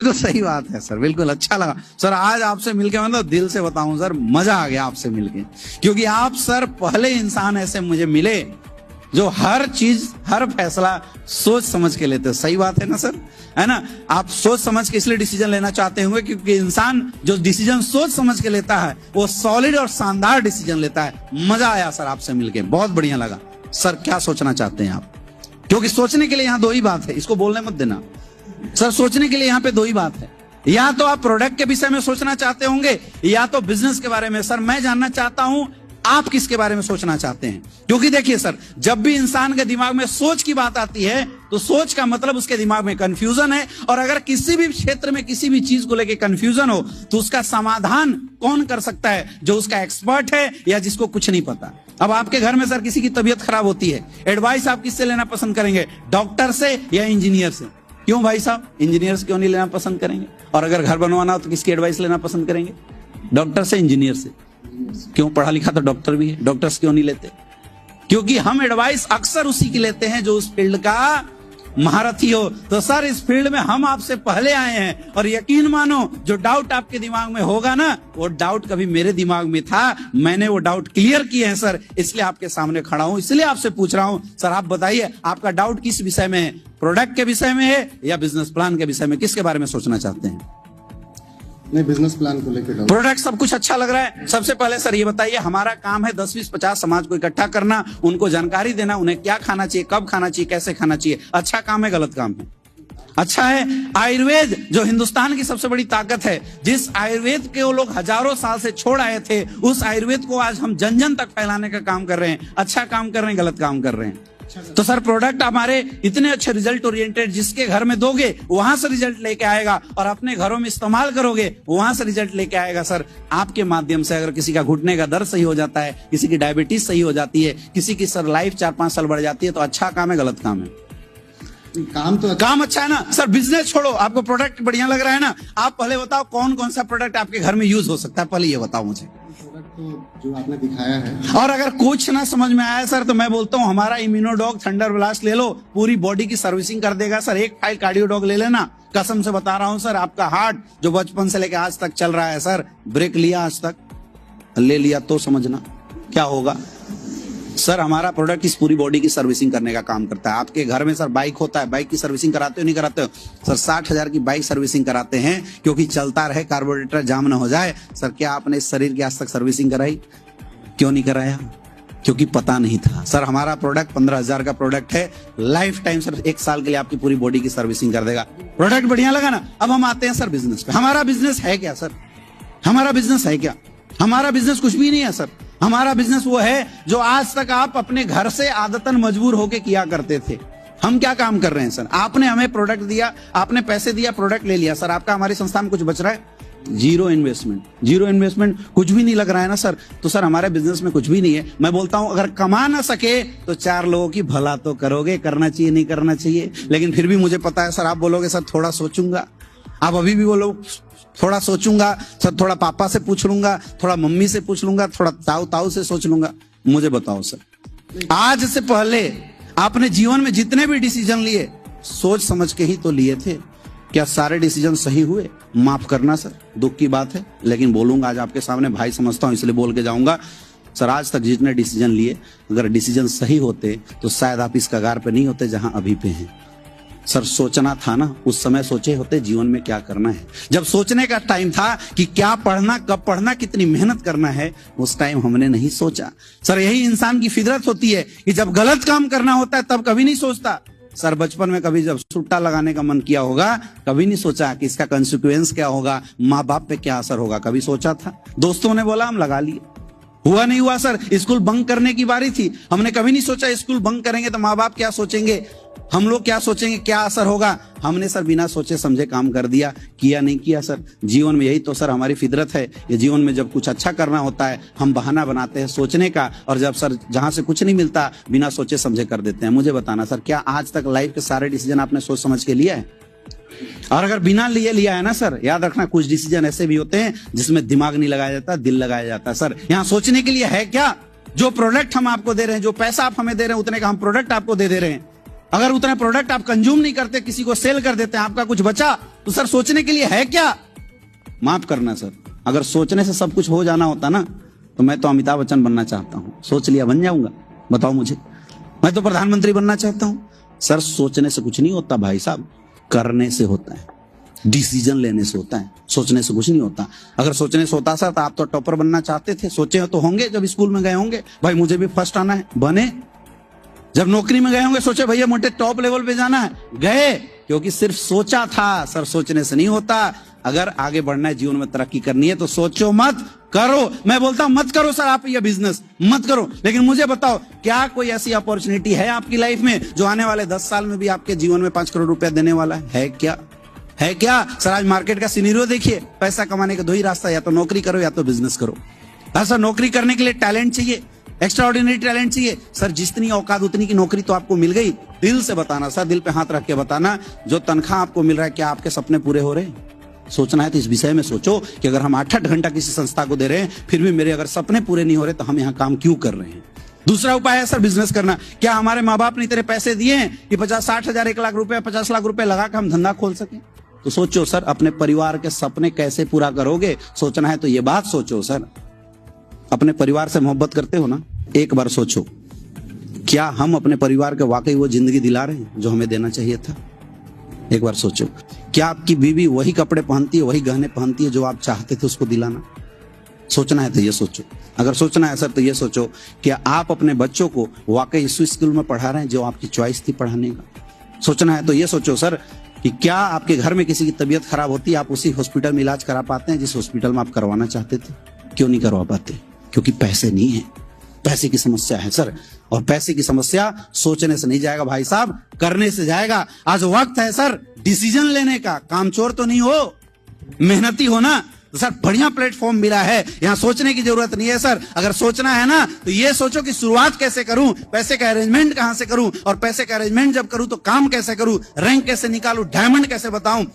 बिल्कुल सही बात है सर, बिल्कुल अच्छा लगा सर आज आपसे मिलके, मतलब दिल से बताऊं सर मजा आ गया आपसे मिलके, क्योंकि आप सर पहले इंसान ऐसे मुझे मिले जो हर चीज हर फैसला सोच समझ के लेते हो। सही बात है ना सर, है ना? आप सोच समझ के इसलिए डिसीजन लेना चाहते होंगे क्योंकि इंसान जो डिसीजन सोच समझ के लेता है वो सॉलिड और शानदार डिसीजन लेता है। मजा आया सर आपसे मिलके, बहुत बढ़िया लगा सर। क्या सोचना चाहते हैं आप? क्योंकि सोचने के लिए यहाँ दो ही बात है, इसको बोलने मत देना सर। सोचने के लिए यहाँ पे दो ही बात है, या तो आप प्रोडक्ट के विषय में सोचना चाहते होंगे या तो बिजनेस के बारे में। सर मैं जानना चाहता हूं आप किसके बारे में सोचना चाहते हैं, क्योंकि देखिए सर जब भी इंसान के दिमाग में सोच की बात आती है तो सोच का मतलब उसके दिमाग में कंफ्यूजन है, और अगर किसी भी क्षेत्र में किसी भी चीज को लेकर कंफ्यूजन हो तो उसका समाधान कौन कर सकता है? जो उसका एक्सपर्ट है या जिसको कुछ नहीं पता। अब आपके घर में सर किसी की तबीयत खराब होती है, एडवाइस आप किससे लेना पसंद करेंगे? डॉक्टर से या इंजीनियर से? क्यों भाई साहब, इंजीनियर से क्यों नहीं लेना पसंद करेंगे? और अगर घर बनवाना हो तो किसकी एडवाइस लेना पसंद करेंगे? डॉक्टर से, इंजीनियर से। क्यों? पढ़ा लिखा तो डॉक्टर भी है, डॉक्टर्स क्यों नहीं लेते? क्योंकि हम एडवाइस अक्सर उसी की लेते हैं जो उस फील्ड का महारथी हो। तो सर इस फील्ड में हम आपसे पहले आए हैं, और यकीन मानो जो डाउट आपके दिमाग में होगा ना, वो डाउट कभी मेरे दिमाग में था, मैंने वो डाउट क्लियर किए हैं सर, इसलिए आपके सामने खड़ा हूं, इसलिए आपसे पूछ रहा हूं। सर आप बताइए आपका डाउट किस विषय में है? प्रोडक्ट के विषय में है या बिजनेस प्लान के विषय में? किसके बारे में सोचना चाहते हैं? नहीं, बिजनेस प्लान को लेकर। प्रोडक्ट सब कुछ अच्छा लग रहा है। सबसे पहले सर ये बताइए, हमारा काम है 10, 20, 50 समाज को इकट्ठा करना, उनको जानकारी देना, उन्हें क्या खाना चाहिए, कब खाना चाहिए, कैसे खाना चाहिए। अच्छा काम है, गलत काम है? अच्छा है। आयुर्वेद जो हिंदुस्तान की सबसे बड़ी ताकत है, जिस आयुर्वेद के वो लोग हजारों साल से छोड़ आए थे, उस आयुर्वेद को आज हम जन जन तक फैलाने का काम कर रहे हैं। अच्छा काम कर रहे हैं, गलत काम कर रहे हैं? तो सर प्रोडक्ट हमारे इतने अच्छे रिजल्ट ओरिएंटेड, जिसके घर में दोगे वहां से रिजल्ट लेके आएगा, और अपने घरों में इस्तेमाल करोगे वहां से रिजल्ट लेके आएगा। सर आपके माध्यम से अगर किसी का घुटने का दर्द सही हो जाता है, किसी की डायबिटीज सही हो जाती है, किसी की सर लाइफ 4-5 साल बढ़ जाती है, तो अच्छा काम है, गलत काम है? काम अच्छा है ना सर। बिजनेस छोड़ो, आपको प्रोडक्ट बढ़िया लग रहा है ना, आप पहले बताओ कौन कौन सा प्रोडक्ट आपके घर में यूज हो सकता है, पहले ये बताओ मुझे। तो जो आपने दिखाया है, और अगर कुछ ना समझ में आया सर तो मैं बोलता हूँ हमारा इम्यूनोडॉग थंडर ब्लास्ट ले लो, पूरी बॉडी की सर्विसिंग कर देगा सर। एक फाइल कार्डियोडॉग ले लेना, कसम से बता रहा हूँ सर, आपका हार्ट जो बचपन से लेकर आज तक चल रहा है सर, ब्रेक लिया आज तक, ले लिया तो समझना क्या होगा। सर हमारा प्रोडक्ट इस पूरी बॉडी की सर्विसिंग करने का काम करता है। आपके घर में सर बाइक होता है, बाइक की सर्विसिंग कराते हो नहीं कराते हो? सर 60,000 की बाइक सर्विसिंग कराते हैं, क्योंकि चलता रहे, कार्बोरेटर जाम ना हो जाए। सर क्या आपने इस शरीर की आज तक सर्विसिंग कराई? क्यों नहीं कराया? क्योंकि पता नहीं था। सर हमारा प्रोडक्ट 15,000 का प्रोडक्ट है, लाइफ टाइम सर 1 साल के लिए आपकी पूरी बॉडी की सर्विसिंग कर देगा। प्रोडक्ट बढ़िया लगा ना? अब हम आते हैं सर बिजनेस पे। हमारा बिजनेस है क्या सर? हमारा बिजनेस है क्या? हमारा बिजनेस कुछ भी नहीं है सर। हमारा बिजनेस वो है जो आज तक आप अपने घर से आदतन मजबूर होके किया करते थे। हम क्या काम कर रहे हैं सर? आपने हमें प्रोडक्ट दिया, आपने पैसे दिया, प्रोडक्ट ले लिया। सर आपका हमारी संस्था में कुछ बच रहा है? Zero investment. जीरो इन्वेस्टमेंट, कुछ भी नहीं लग रहा है ना सर। तो सर हमारे बिजनेस में कुछ भी नहीं है। मैं बोलता हूं अगर कमा ना सके तो 4 लोगों की भला तो करोगे, करना चाहिए नहीं करना चाहिए। लेकिन फिर भी मुझे पता है सर, आप बोलोगे सर थोड़ा सोचूंगा। आप अभी भी बोलो थोड़ा सोचूंगा सर, थोड़ा पापा से पूछ लूंगा, थोड़ा मम्मी से पूछ लूंगा, थोड़ा ताऊ से सोच लूंगा। मुझे बताओ सर, आज से पहले आपने जीवन में जितने भी डिसीजन लिए सोच समझ के ही तो लिए थे। क्या सारे डिसीजन सही हुए? माफ करना सर, दुख की बात है, लेकिन बोलूंगा आज आपके सामने, भाई समझता हूं इसलिए बोल के जाऊंगा। सर आज तक जितने डिसीजन लिए, अगर डिसीजन सही होते तो शायद आप इस कगार पे नहीं होते जहां अभी पे हैं। सर सोचना था ना, उस समय सोचे होते जीवन में क्या करना है। जब सोचने का टाइम था कि क्या पढ़ना, कब पढ़ना, कितनी मेहनत करना है, उस टाइम हमने नहीं सोचा। सर यही इंसान की फितरत होती है कि जब गलत काम करना होता है तब कभी नहीं सोचता। सर बचपन में कभी जब सुट्टा लगाने का मन किया होगा, कभी नहीं सोचा कि इसका कंसिक्वेंस क्या होगा, माँ बाप पे क्या असर होगा? कभी सोचा था? दोस्तों ने बोला हम लगा लिए, हुआ नहीं हुआ। सर स्कूल बंक करने की बारी थी, हमने कभी नहीं सोचा स्कूल बंक करेंगे तो माँ बाप क्या सोचेंगे, हम लोग क्या सोचेंगे, क्या असर होगा। हमने सर बिना सोचे समझे काम कर दिया, किया नहीं किया। सर जीवन में यही तो सर हमारी फितरत है। ये जीवन में जब कुछ अच्छा करना होता है हम बहाना बनाते हैं सोचने का, और जब सर जहां से कुछ नहीं मिलता बिना सोचे समझे कर देते हैं। मुझे बताना सर, क्या आज तक लाइफ के सारे डिसीजन आपने सोच समझ के लिया है? और अगर बिना लिए लिया है ना सर, याद रखना कुछ डिसीजन ऐसे भी होते हैं जिसमें दिमाग नहीं लगाया जाता, दिल लगाया जाता है। सर यहाँ सोचने के लिए है क्या? जो प्रोडक्ट हम आपको दे रहे हैं, जो पैसा आप हमें दे रहे हैं, उतने का हम प्रोडक्ट आपको दे रहे हैं। अगर उतना प्रोडक्ट आप कंज्यूम नहीं करते, किसी को सेल कर देते हैं, आपका कुछ बचा? तो सर सोचने के लिए है क्या? माफ करना सर, अगर सोचने से सब कुछ हो जाना होता ना तो मैं तो अमिताभ बच्चन बनना चाहता हूं। सोच लिया बन जाऊंगा? बताओ मुझे। मैं तो प्रधानमंत्री बनना चाहता हूं। सर सोचने से कुछ नहीं होता भाई साहब, करने से होता है, डिसीजन लेने से होता है, सोचने से कुछ नहीं होता। अगर सोचने से होता सर तो आप तो टॉपर बनना चाहते थे, सोचे तो होंगे जब स्कूल में गए होंगे, भाई मुझे भी फर्स्ट आना है, बने। जब नौकरी में गए होंगे सोचे भैया मुझे टॉप लेवल पे जाना है, गए, क्योंकि सिर्फ सोचा था। सर सोचने से नहीं होता। अगर आगे बढ़ना है, जीवन में तरक्की करनी है तो सोचो मत, करो। मैं बोलता हूं मत करो सर आप ये बिजनेस, मत करो। लेकिन मुझे बताओ क्या कोई ऐसी अपॉर्चुनिटी है आपकी लाइफ में जो आने वाले 10 साल में भी आपके जीवन में 5 करोड़ रुपया देने वाला है क्या? है क्या? सर आज मार्केट का सिनेरियो देखिए, पैसा कमाने का दो ही रास्ता, या तो नौकरी करो या तो बिजनेस करो। सर नौकरी करने के लिए टैलेंट चाहिए, एक्स्ट्रा ऑर्डिनरी टैलेंट चाहिए। सर जितनी औकात उतनी की नौकरी तो आपको मिल गई। दिल से बताना सर, दिल पे हाथ रख के बताना, जो तनख्वाह आपको मिल रहा है क्या आपके सपने पूरे हो रहे हैं? सोचना है तो इस विषय में सोचो कि अगर हम 8-8 घंटा किसी संस्था को दे रहे हैं फिर भी मेरे अगर सपने पूरे नहीं हो रहे तो हम यहाँ काम क्यों कर रहे हैं? दूसरा उपाय है सर बिजनेस करना। क्या हमारे माँ बाप ने तेरे पैसे दिए हैं कि 50-60 हजार 1 लाख रुपए 50 लाख रुपए लगा कर हम धंधा खोल सके? तो सोचो सर अपने परिवार के सपने कैसे पूरा करोगे। सोचना है तो ये बात सोचो सर। अपने परिवार से मोहब्बत करते हो ना, एक बार सोचो क्या हम अपने परिवार को वाकई वो जिंदगी दिला रहे हैं जो हमें देना चाहिए था? एक बार सोचो क्या आपकी बीवी वही कपड़े पहनती है, वही गहने पहनती है जो आप चाहते थे उसको दिलाना? सोचना है तो ये सोचो। अगर सोचना है सर तो ये सोचो कि आप अपने बच्चों को वाकई इस स्कूल में पढ़ा रहे हैं जो आपकी चॉइस थी पढ़ाने का? सोचना है तो ये सोचो सर कि क्या आपके घर में किसी की तबीयत खराब होती है, आप उसी हॉस्पिटल में इलाज करा पाते हैं जिस हॉस्पिटल में आप करवाना चाहते थे? क्यों नहीं करवा पाते? क्योंकि पैसे नहीं है, पैसे की समस्या है सर। और पैसे की समस्या सोचने से नहीं जाएगा भाई साहब, करने से जाएगा। आज वक्त है सर डिसीजन लेने का। कामचोर तो नहीं हो, मेहनती हो ना। तो सर बढ़िया प्लेटफॉर्म मिला है, यहाँ सोचने की जरूरत नहीं है सर। अगर सोचना है ना तो ये सोचो कि शुरुआत कैसे करूं, पैसे का अरेंजमेंट कहां से करूं, और पैसे का अरेंजमेंट जब करूं तो काम कैसे करूं, रैंक कैसे निकालूं, डायमंड कैसे बताऊं।